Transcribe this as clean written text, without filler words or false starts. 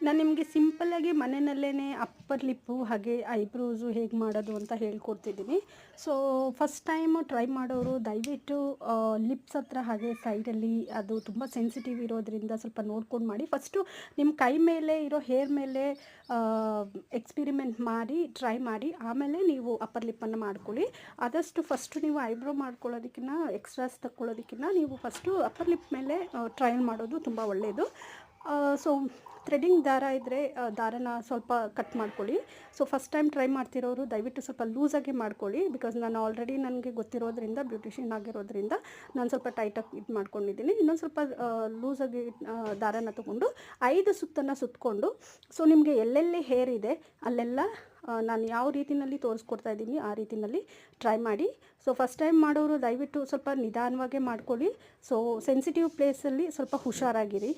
ನಾನು ನಿಮಗೆ ಸಿಂಪಲ್ಲಾಗಿ ಮನೆಯಲ್ಲೇ ಅಪ್ಪರ್ ಲಿಪ್ಪು ಹಾಗೆ ಐಬ್ರೋಸು ಹೇಗೆ ಮಾಡೋದು ಅಂತ ಹೇಳ್ಕೊಡ್ತಿದ್ದೀನಿ. ಸೊ ಫಸ್ಟ್ ಟೈಮು ಟ್ರೈ ಮಾಡೋರು ದಯವಿಟ್ಟು ಲಿಪ್ಸ್ ಹತ್ರ ಹಾಗೆ ಸೈಡಲ್ಲಿ ಅದು ತುಂಬ ಸೆನ್ಸಿಟಿವ್ ಇರೋದ್ರಿಂದ ಸ್ವಲ್ಪ ನೋಡ್ಕೊಂಡು ಮಾಡಿ. ಫಸ್ಟು ನಿಮ್ಮ ಕೈ ಮೇಲೆ ಇರೋ ಹೇರ್ ಮೇಲೆ ಎಕ್ಸ್ಪಿರಿಮೆಂಟ್ ಮಾಡಿ ಟ್ರೈ ಮಾಡಿ, ಆಮೇಲೆ ನೀವು ಅಪ್ಪರ್ ಲಿಪ್ಪನ್ನು ಮಾಡ್ಕೊಳ್ಳಿ. ಆದಷ್ಟು ಫಸ್ಟು ನೀವು ಐಬ್ರೋ ಮಾಡ್ಕೊಳ್ಳೋದಕ್ಕಿಂತ ಎಕ್ಸ್ಟ್ರಾಸ್ ತಗೊಳ್ಳೋದಕ್ಕಿಂತ ನೀವು ಫಸ್ಟು ಅಪ್ಪರ್ ಲಿಪ್ ಮೇಲೆ ಟ್ರಯಲ್ ಮಾಡೋದು ತುಂಬ ಒಳ್ಳೆಯದು. ಸೊ ಥ್ರೆಡಿಂಗ್ ದಾರ ಇದ್ದರೆ ದಾರನ ಸ್ವಲ್ಪ ಕಟ್ ಮಾಡ್ಕೊಳ್ಳಿ. ಸೊ ಫಸ್ಟ್ ಟೈಮ್ ಟ್ರೈ ಮಾಡ್ತಿರೋರು ದಯವಿಟ್ಟು ಸ್ವಲ್ಪ ಲೂಸಾಗಿ ಮಾಡ್ಕೊಳ್ಳಿ. ಬಿಕಾಸ್ ನಾನು ಆಲ್ರೆಡಿ ನನಗೆ ಗೊತ್ತಿರೋದ್ರಿಂದ, ಬ್ಯೂಟಿಷಿಯನ್ ಆಗಿರೋದ್ರಿಂದ ನಾನು ಸ್ವಲ್ಪ ಟೈಟಾಗಿ ಇದು ಮಾಡ್ಕೊಂಡಿದ್ದೀನಿ. ಇನ್ನೊಂದು ಸ್ವಲ್ಪ ಲೂಸಾಗಿ ದಾರನ ತೊಗೊಂಡು 5 ಸುತ್ತನ್ನು ಸುತ್ತಕೊಂಡು, ಸೊ ನಿಮಗೆ ಎಲ್ಲೆಲ್ಲಿ ಹೇರ್ ಇದೆ ಅಲ್ಲೆಲ್ಲ ನಾನು ಯಾವ ರೀತಿಯಲ್ಲಿ ತೋರಿಸ್ಕೊಡ್ತಾ ಇದ್ದೀನಿ ಆ ರೀತಿಯಲ್ಲಿ ಟ್ರೈ ಮಾಡಿ. ಸೊ ಫಸ್ಟ್ ಟೈಮ್ ಮಾಡೋರು ದಯವಿಟ್ಟು ಸ್ವಲ್ಪ ನಿಧಾನವಾಗೇ ಮಾಡ್ಕೊಳ್ಳಿ. ಸೊ ಸೆನ್ಸಿಟಿವ್ ಪ್ಲೇಸಲ್ಲಿ ಸ್ವಲ್ಪ ಹುಷಾರಾಗಿರಿ.